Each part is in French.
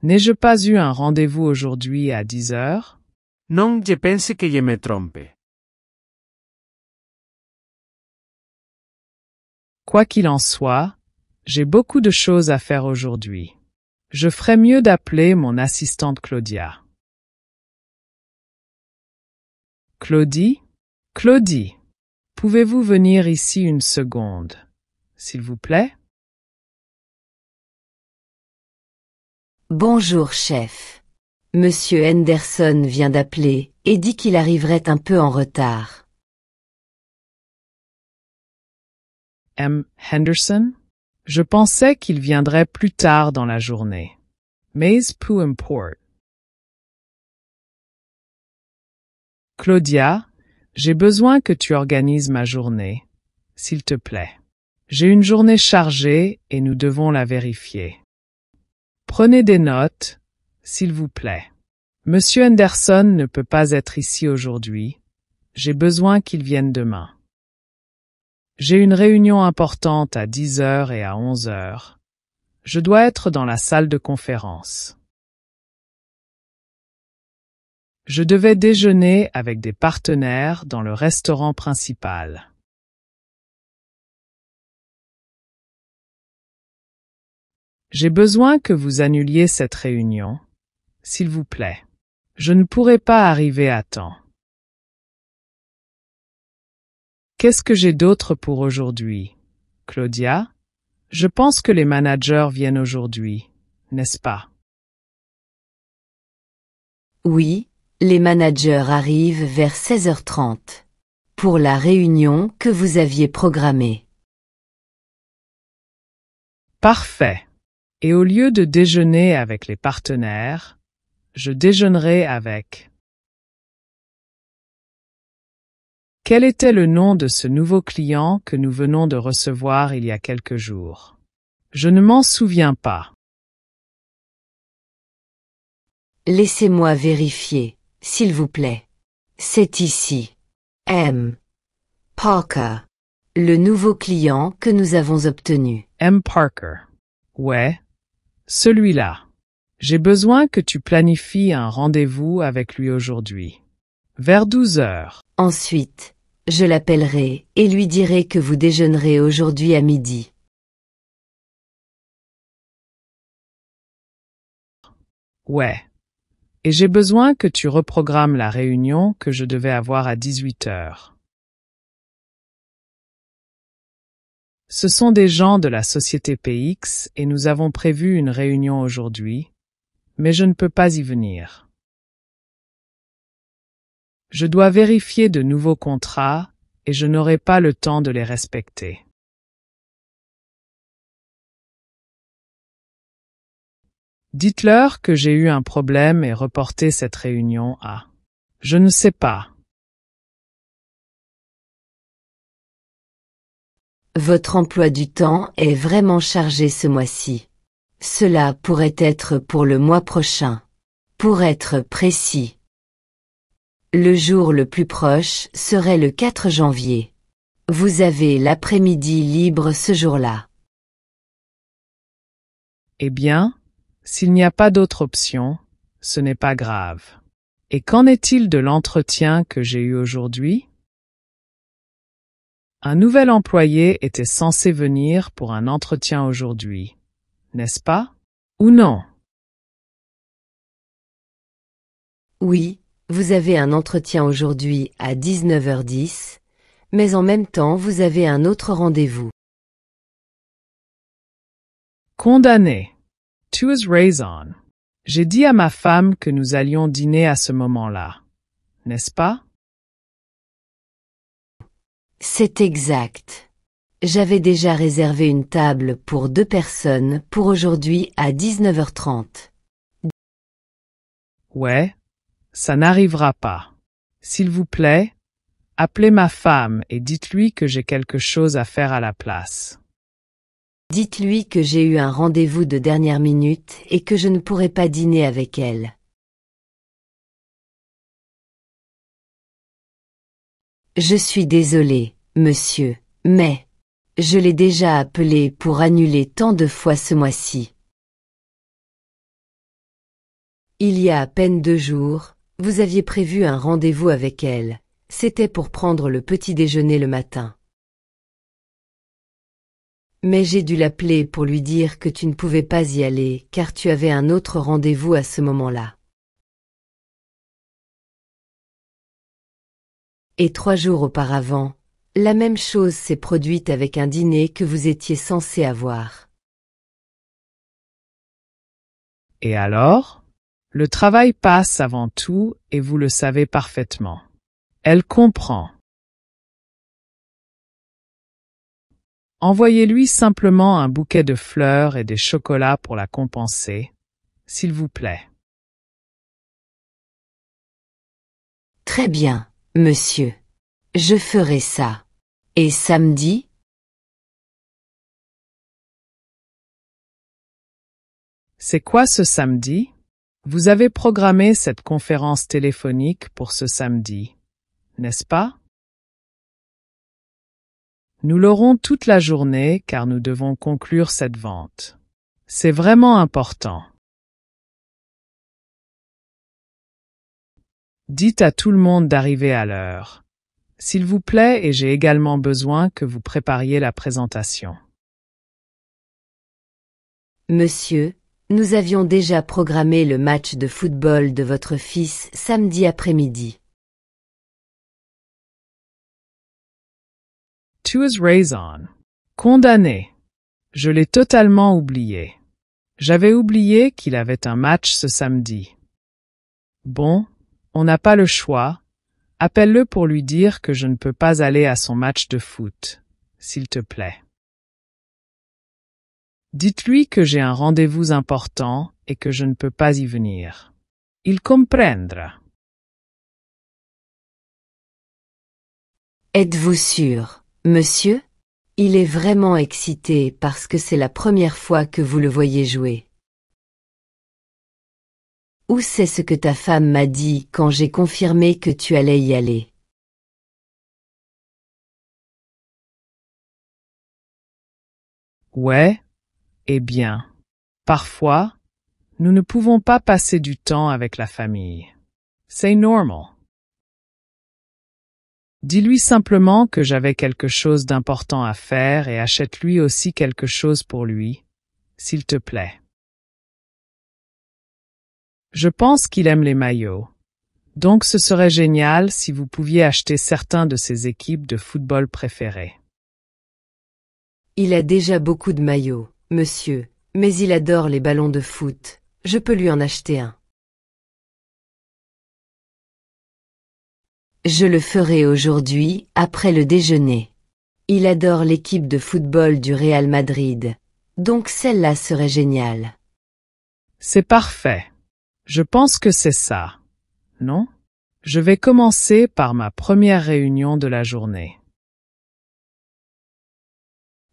N'ai-je pas eu un rendez-vous aujourd'hui à 10 heures? Non je pense que je me trompe. Quoi qu'il en soit, j'ai beaucoup de choses à faire aujourd'hui. Je ferais mieux d'appeler mon assistante Claudia. Claudie? Claudie, pouvez-vous venir ici une seconde, s'il vous plaît? Bonjour, chef. Monsieur Henderson vient d'appeler et dit qu'il arriverait un peu en retard. M. Henderson? Je pensais qu'il viendrait plus tard dans la journée. Mais peu importe. Claudia, j'ai besoin que tu organises ma journée, s'il te plaît. J'ai une journée chargée et nous devons la vérifier. Prenez des notes, s'il vous plaît. Monsieur Henderson ne peut pas être ici aujourd'hui. J'ai besoin qu'il vienne demain. J'ai une réunion importante à 10 heures et à 11 heures. Je dois être dans la salle de conférence. Je devais déjeuner avec des partenaires dans le restaurant principal. J'ai besoin que vous annuliez cette réunion, s'il vous plaît. Je ne pourrai pas arriver à temps. Qu'est-ce que j'ai d'autre pour aujourd'hui, Claudia? Je pense que les managers viennent aujourd'hui, n'est-ce pas? Oui, les managers arrivent vers 16h30 pour la réunion que vous aviez programmée. Parfait. Et au lieu de déjeuner avec les partenaires, je déjeunerai avec. Quel était le nom de ce nouveau client que nous venons de recevoir il y a quelques jours? Je ne m'en souviens pas. Laissez-moi vérifier, s'il vous plaît. C'est ici. M. Parker. Le nouveau client que nous avons obtenu. M. Parker. Ouais, celui-là. J'ai besoin que tu planifies un rendez-vous avec lui aujourd'hui. Vers 12 heures. Ensuite, je l'appellerai et lui dirai que vous déjeunerez aujourd'hui à midi. Ouais. Et j'ai besoin que tu reprogrammes la réunion que je devais avoir à 18 heures. Ce sont des gens de la société PX et nous avons prévu une réunion aujourd'hui, mais je ne peux pas y venir. Je dois vérifier de nouveaux contrats et je n'aurai pas le temps de les respecter. Dites-leur que j'ai eu un problème et reporté cette réunion à. Je ne sais pas. Votre emploi du temps est vraiment chargé ce mois-ci. Cela pourrait être pour le mois prochain. Pour être précis, le jour le plus proche serait le 4 janvier. Vous avez l'après-midi libre ce jour-là. Eh bien, s'il n'y a pas d'autre option, ce n'est pas grave. Et qu'en est-il de l'entretien que j'ai eu aujourd'hui? Un nouvel employé était censé venir pour un entretien aujourd'hui, n'est-ce pas? Ou non? Oui, vous avez un entretien aujourd'hui à 19h10, mais en même temps vous avez un autre rendez-vous. Condamné. To his raison. J'ai dit à ma femme que nous allions dîner à ce moment-là, n'est-ce pas? C'est exact. J'avais déjà réservé une table pour 2 personnes pour aujourd'hui à 19h30. Ouais, ça n'arrivera pas. S'il vous plaît, appelez ma femme et dites-lui que j'ai quelque chose à faire à la place. Dites-lui que j'ai eu un rendez-vous de dernière minute et que je ne pourrai pas dîner avec elle. Je suis désolé, monsieur, mais je l'ai déjà appelé pour annuler tant de fois ce mois-ci. Il y a à peine 2 jours, vous aviez prévu un rendez-vous avec elle. C'était pour prendre le petit déjeuner le matin. Mais j'ai dû l'appeler pour lui dire que tu ne pouvais pas y aller car tu avais un autre rendez-vous à ce moment-là. Et 3 jours auparavant, la même chose s'est produite avec un dîner que vous étiez censé avoir. Et alors? Le travail passe avant tout et vous le savez parfaitement. Elle comprend. Envoyez-lui simplement un bouquet de fleurs et des chocolats pour la compenser, s'il vous plaît. Très bien, monsieur. Je ferai ça. Et samedi? C'est quoi ce samedi? Vous avez programmé cette conférence téléphonique pour ce samedi, n'est-ce pas? Nous l'aurons toute la journée car nous devons conclure cette vente. C'est vraiment important. Dites à tout le monde d'arriver à l'heure. S'il vous plaît, et j'ai également besoin que vous prépariez la présentation. Monsieur, nous avions déjà programmé le match de football de votre fils samedi après-midi. To his raison. Condamné. Je l'ai totalement oublié. J'avais oublié qu'il avait un match ce samedi. Bon, on n'a pas le choix. Appelle-le pour lui dire que je ne peux pas aller à son match de foot, s'il te plaît. Dites-lui que j'ai un rendez-vous important et que je ne peux pas y venir. Il comprendra. Êtes-vous sûr, monsieur? Il est vraiment excité parce que c'est la première fois que vous le voyez jouer. Ou c'est ce que ta femme m'a dit quand j'ai confirmé que tu allais y aller? Ouais, eh bien, parfois, nous ne pouvons pas passer du temps avec la famille. C'est normal. Dis-lui simplement que j'avais quelque chose d'important à faire et achète-lui aussi quelque chose pour lui, s'il te plaît. Je pense qu'il aime les maillots. Donc ce serait génial si vous pouviez acheter certains de ses équipes de football préférées. Il a déjà beaucoup de maillots, monsieur, mais il adore les ballons de foot. Je peux lui en acheter un. Je le ferai aujourd'hui, après le déjeuner. Il adore l'équipe de football du Real Madrid, donc celle-là serait géniale. C'est parfait. Je pense que c'est ça. Non? Je vais commencer par ma première réunion de la journée.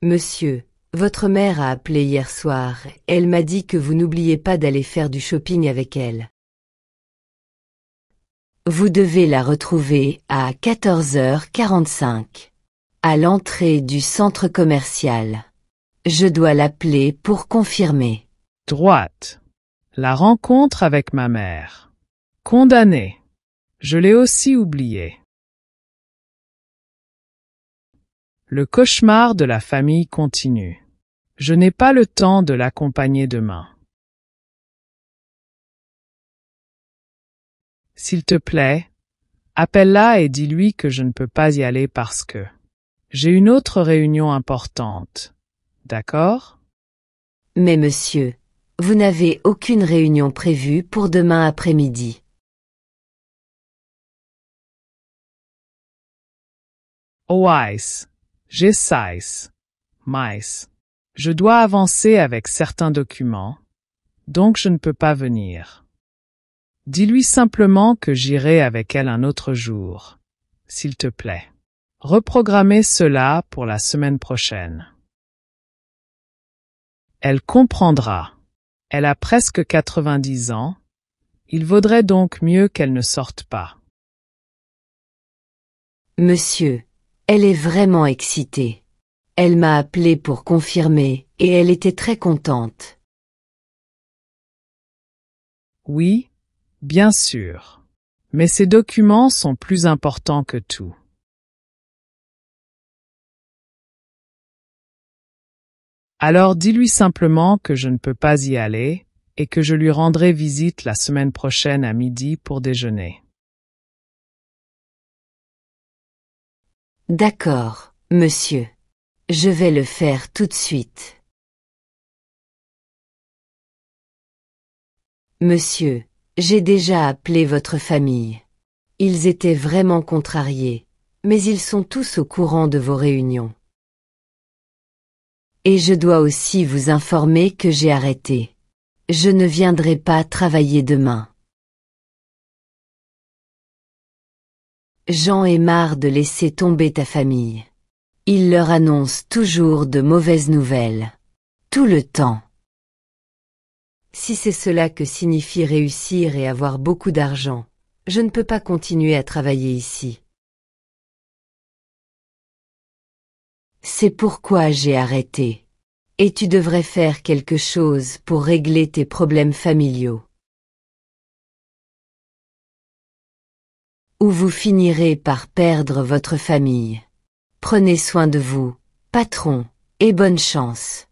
Monsieur, votre mère a appelé hier soir. Elle m'a dit que vous n'oubliez pas d'aller faire du shopping avec elle. Vous devez la retrouver à 14h45, à l'entrée du centre commercial. Je dois l'appeler pour confirmer. Droite. La rencontre avec ma mère. Condamné. Je l'ai aussi oublié. Le cauchemar de la famille continue. Je n'ai pas le temps de l'accompagner demain. S'il te plaît, appelle-la et dis-lui que je ne peux pas y aller parce que j'ai une autre réunion importante. D'accord? Mais monsieur, vous n'avez aucune réunion prévue pour demain après-midi. Oais. J'ai 6. Mais. Je dois avancer avec certains documents, donc je ne peux pas venir. Dis-lui simplement que j'irai avec elle un autre jour, s'il te plaît. Reprogrammez cela pour la semaine prochaine. Elle comprendra. Elle a presque 90 ans. Il vaudrait donc mieux qu'elle ne sorte pas. Monsieur, elle est vraiment excitée. Elle m'a appelé pour confirmer, et elle était très contente. Oui, bien sûr. Mais ces documents sont plus importants que tout. Alors dis-lui simplement que je ne peux pas y aller et que je lui rendrai visite la semaine prochaine à midi pour déjeuner. D'accord, monsieur. Je vais le faire tout de suite. Monsieur, j'ai déjà appelé votre famille. Ils étaient vraiment contrariés, mais ils sont tous au courant de vos réunions. Et je dois aussi vous informer que j'ai arrêté. Je ne viendrai pas travailler demain. Jean est marre de laisser tomber ta famille. Il leur annonce toujours de mauvaises nouvelles. Tout le temps. Si c'est cela que signifie réussir et avoir beaucoup d'argent, je ne peux pas continuer à travailler ici. C'est pourquoi j'ai arrêté. Et tu devrais faire quelque chose pour régler tes problèmes familiaux. Ou vous finirez par perdre votre famille. Prenez soin de vous, patron, et bonne chance.